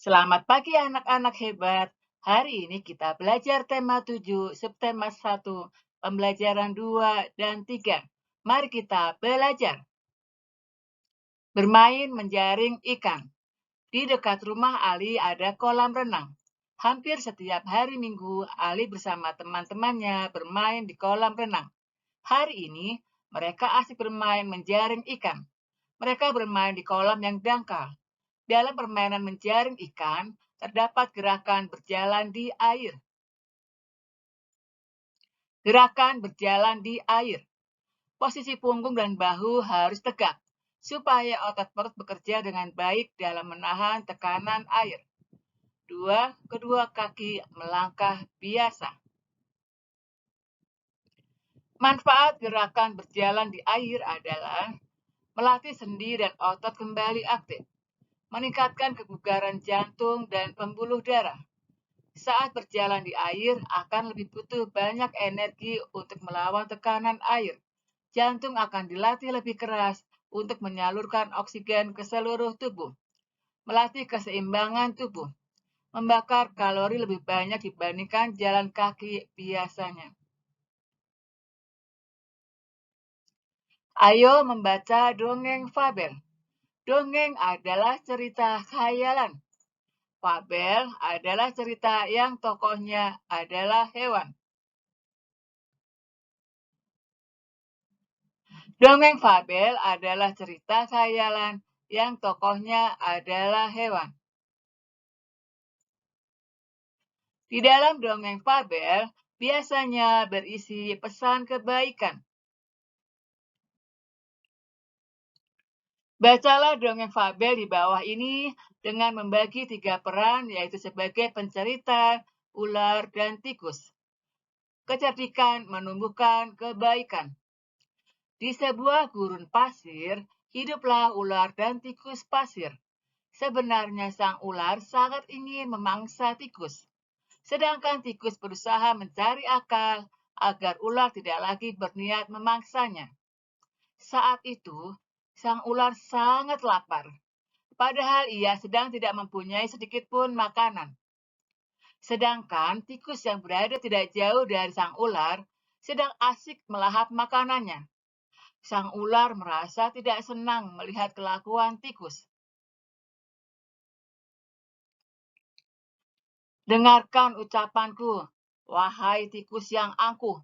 Selamat pagi anak-anak hebat. Hari ini kita belajar tema 7, subtema 1, pembelajaran 2 dan 3. Mari kita belajar. Bermain menjaring ikan. Di dekat rumah Ali ada kolam renang. Hampir setiap hari Minggu, Ali bersama teman-temannya bermain di kolam renang. Hari ini, mereka asik bermain menjaring ikan. Mereka bermain di kolam yang dangkal. Dalam permainan menjaring ikan, terdapat gerakan berjalan di air. Gerakan berjalan di air. Posisi punggung dan bahu harus tegak, supaya otot perut bekerja dengan baik dalam menahan tekanan air. Kedua kaki melangkah biasa. Manfaat gerakan berjalan di air adalah melatih sendi dan otot kembali aktif, meningkatkan kebugaran jantung dan pembuluh darah. Saat berjalan di air akan lebih butuh banyak energi untuk melawan tekanan air. Jantung akan dilatih lebih keras untuk menyalurkan oksigen ke seluruh tubuh, melatih keseimbangan tubuh, membakar kalori lebih banyak dibandingkan jalan kaki biasanya. Ayo membaca dongeng fabel. Dongeng adalah cerita khayalan. Fabel adalah cerita yang tokohnya adalah hewan. Dongeng fabel adalah cerita khayalan yang tokohnya adalah hewan. Di dalam dongeng fabel biasanya berisi pesan kebaikan. Bacalah dongeng fabel di bawah ini dengan membagi 3 peran, yaitu sebagai pencerita, ular, dan tikus. Kecerdikan menumbuhkan kebaikan. Di sebuah gurun pasir, hiduplah ular dan tikus pasir. Sebenarnya sang ular sangat ingin memangsa tikus, sedangkan tikus berusaha mencari akal agar ular tidak lagi berniat memangsanya. Saat itu, sang ular sangat lapar, padahal ia sedang tidak mempunyai sedikit pun makanan. Sedangkan tikus yang berada tidak jauh dari sang ular sedang asik melahap makanannya. Sang ular merasa tidak senang melihat kelakuan tikus. Dengarkan ucapanku, wahai tikus yang angkuh.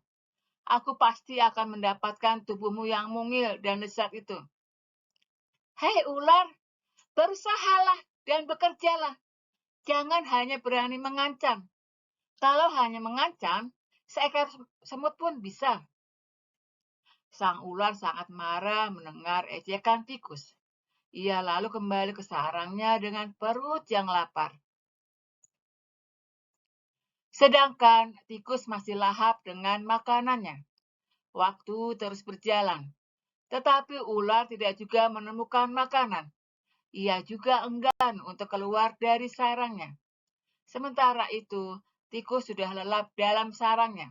Aku pasti akan mendapatkan tubuhmu yang mungil dan lezat itu. Hei ular, berusahalah dan bekerjalah. Jangan hanya berani mengancam. Kalau hanya mengancam, seekor semut pun bisa. Sang ular sangat marah mendengar ejekan tikus. Ia lalu kembali ke sarangnya dengan perut yang lapar. Sedangkan tikus masih lahap dengan makanannya. Waktu terus berjalan, tetapi ular tidak juga menemukan makanan. Ia juga enggan untuk keluar dari sarangnya. Sementara itu, tikus sudah lelap dalam sarangnya.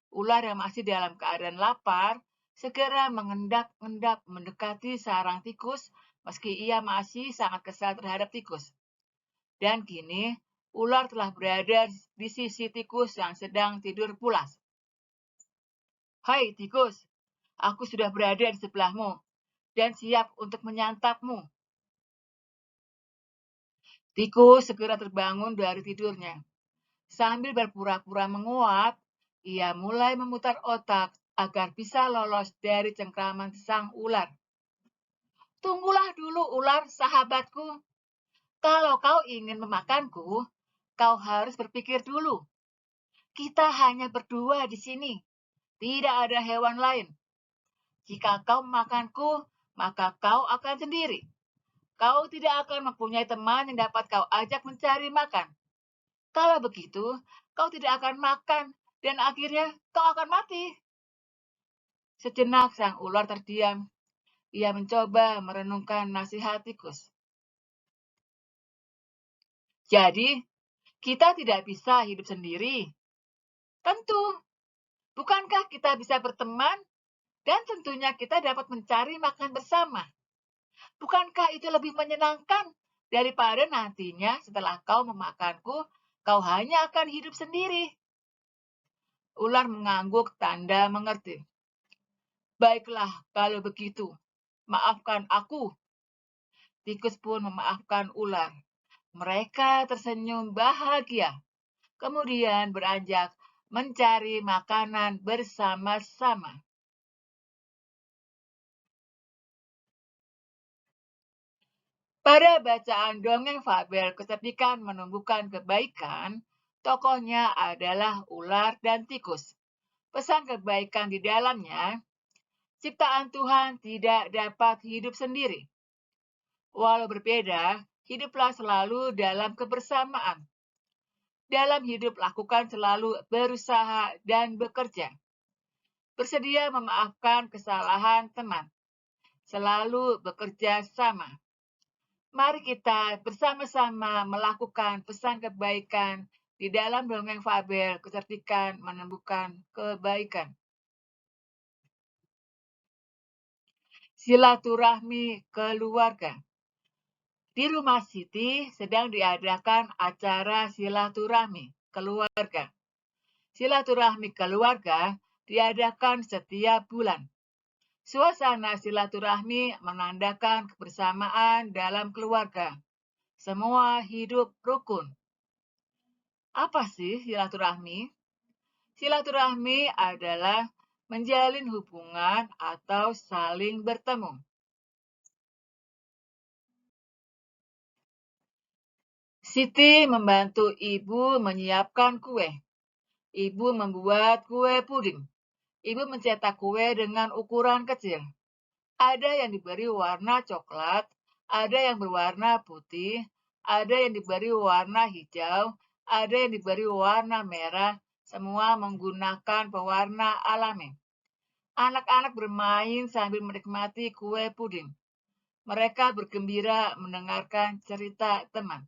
Ular yang masih dalam keadaan lapar segera mengendap-endap mendekati sarang tikus meski ia masih sangat kesal terhadap tikus. Dan kini, ular telah berada di sisi tikus yang sedang tidur pulas. Hai tikus, aku sudah berada di sebelahmu dan siap untuk menyantapmu. Tikus segera terbangun dari tidurnya. Sambil berpura-pura menguap, ia mulai memutar otak agar bisa lolos dari cengkraman sang ular. Tunggulah dulu ular, sahabatku. Kalau kau ingin memakanku, kau harus berpikir dulu. Kita hanya berdua di sini. Tidak ada hewan lain. Jika kau memakanku, maka kau akan sendiri. Kau tidak akan mempunyai teman yang dapat kau ajak mencari makan. Kalau begitu, kau tidak akan makan dan akhirnya kau akan mati. Sejenak sang ular terdiam. Ia mencoba merenungkan nasihat tikus. Jadi, kita tidak bisa hidup sendiri. Tentu, bukankah kita bisa berteman dan tentunya kita dapat mencari makan bersama? Bukankah itu lebih menyenangkan daripada nantinya setelah kau memakanku, kau hanya akan hidup sendiri. Ular mengangguk tanda mengerti. Baiklah, kalau begitu, maafkan aku. Tikus pun memaafkan ular. Mereka tersenyum bahagia, kemudian beranjak mencari makanan bersama-sama. Pada bacaan dongeng fabel Kecerdikan Menumbuhkan Kebaikan, tokohnya adalah ular dan tikus. Pesan kebaikan di dalamnya, ciptaan Tuhan tidak dapat hidup sendiri. Walau berbeda, hiduplah selalu dalam kebersamaan. Dalam hidup lakukan selalu berusaha dan bekerja. Bersedia memaafkan kesalahan teman. Selalu bekerja sama. Mari kita bersama-sama melakukan pesan kebaikan di dalam dongeng fabel Kecerdikan Menumbuhkan Kebaikan. Silaturahmi keluarga. Di rumah Siti sedang diadakan acara silaturahmi keluarga. Silaturahmi keluarga diadakan setiap bulan. Suasana silaturahmi menandakan kebersamaan dalam keluarga. Semua hidup rukun. Apa sih silaturahmi? Silaturahmi adalah menjalin hubungan atau saling bertemu. Siti membantu ibu menyiapkan kue. Ibu membuat kue puding. Ibu mencetak kue dengan ukuran kecil. Ada yang diberi warna coklat, ada yang berwarna putih, ada yang diberi warna hijau, ada yang diberi warna merah, semua menggunakan pewarna alami. Anak-anak bermain sambil menikmati kue puding. Mereka bergembira mendengarkan cerita teman.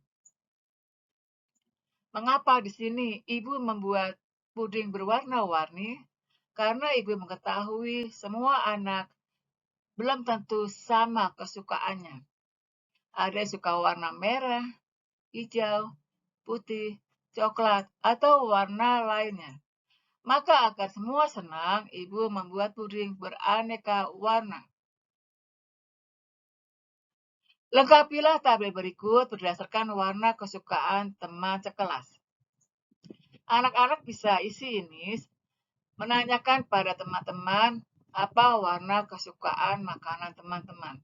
Mengapa di sini ibu membuat puding berwarna-warni? Karena ibu mengetahui semua anak belum tentu sama kesukaannya. Ada yang suka warna merah, hijau, putih, coklat, atau warna lainnya. Maka agar semua senang, ibu membuat puding beraneka warna. Lengkapilah tabel berikut berdasarkan warna kesukaan teman sekelas. Anak-anak bisa isi ini menanyakan pada teman-teman apa warna kesukaan makanan teman-teman.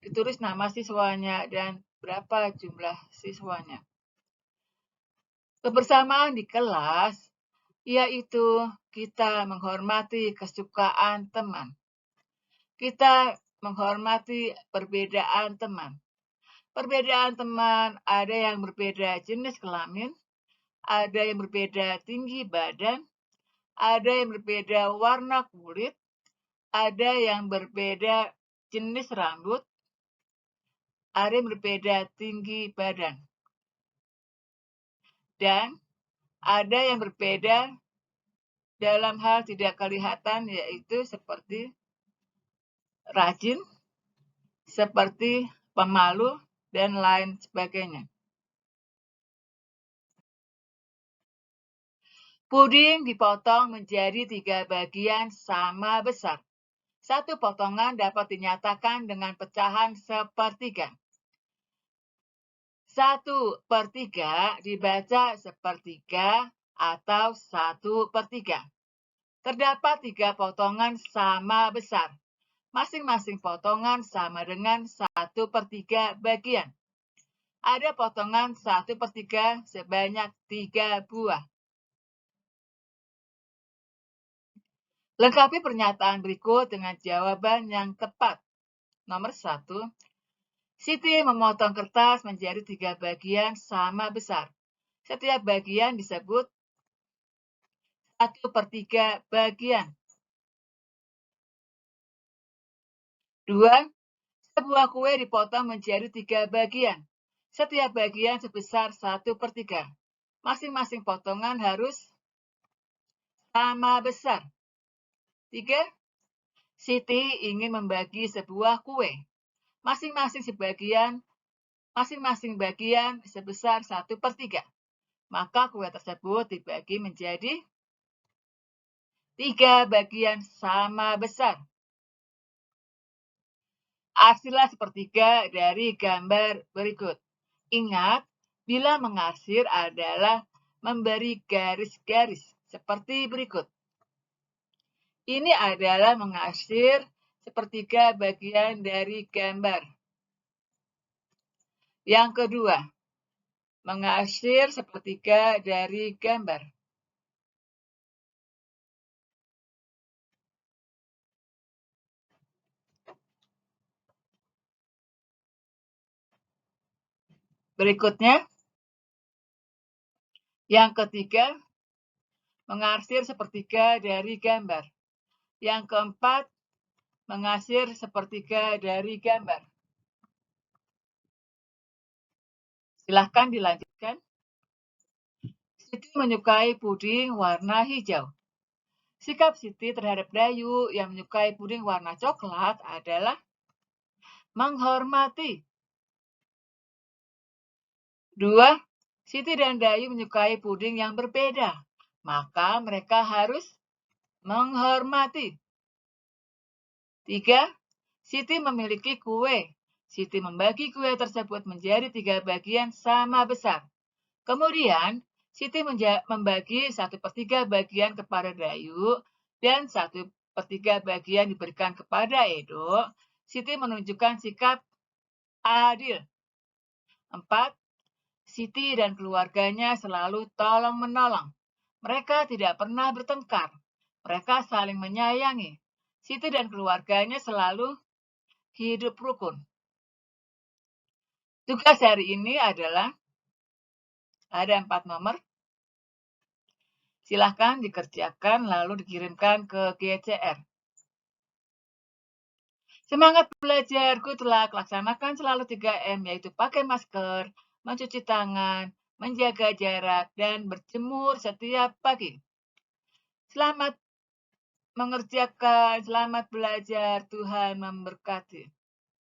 Ditulis nama siswanya dan berapa jumlah siswanya. Kebersamaan di kelas yaitu kita menghormati kesukaan teman. Kita menghormati perbedaan teman. Perbedaan teman ada yang berbeda jenis kelamin, ada yang berbeda tinggi badan, ada yang berbeda warna kulit, ada yang berbeda jenis rambut, ada yang berbeda tinggi badan. Dan ada yang berbeda dalam hal tidak kelihatan, yaitu seperti rajin, seperti pemalu, dan lain sebagainya. Puding dipotong menjadi 3 bagian sama besar. Satu potongan dapat dinyatakan dengan pecahan sepertiga. 1/3 dibaca sepertiga atau 1/3. Terdapat 3 potongan sama besar. Masing-masing potongan sama dengan 1/3 bagian. Ada potongan 1/3 sebanyak 3 buah. Lengkapi pernyataan berikut dengan jawaban yang tepat. Nomor 1. Siti memotong kertas menjadi 3 bagian sama besar. Setiap bagian disebut 1/3 bagian. 2. Sebuah kue dipotong menjadi 3 bagian. Setiap bagian sebesar 1/3. Masing-masing potongan harus sama besar. 3. Siti ingin membagi sebuah kue. Masing-masing sebagian masing-masing bagian sebesar 1/3. Maka kue tersebut dibagi menjadi 3 bagian sama besar. Arsirlah sepertiga dari gambar berikut. Ingat, bila mengarsir adalah memberi garis-garis seperti berikut. Ini adalah mengarsir sepertiga bagian dari gambar. Yang kedua, mengarsir sepertiga dari gambar. Berikutnya, yang ketiga, mengarsir sepertiga dari gambar. Yang keempat, mengarsir sepertiga dari gambar. Silahkan dilanjutkan. Siti menyukai puding warna hijau. Sikap Siti terhadap Dayu yang menyukai puding warna coklat adalah menghormati. 2. Siti dan Dayu menyukai puding yang berbeda, maka mereka harus menghormati. 3. Siti memiliki kue. Siti membagi kue tersebut menjadi 3 bagian sama besar. Kemudian, Siti membagi 1/3 bagian kepada Dayu dan 1/3 bagian diberikan kepada Edo. Siti menunjukkan sikap adil. 4. Siti dan keluarganya selalu tolong-menolong. Mereka tidak pernah bertengkar. Mereka saling menyayangi. Siti dan keluarganya selalu hidup rukun. Tugas hari ini adalah ada 4 nomor. Silahkan dikerjakan lalu dikirimkan ke GCR. Semangat belajarku telah laksanakan selalu 3M, yaitu pakai masker, mencuci tangan, menjaga jarak, dan berjemur setiap pagi. Selamat mengerjakan, selamat belajar, Tuhan memberkati.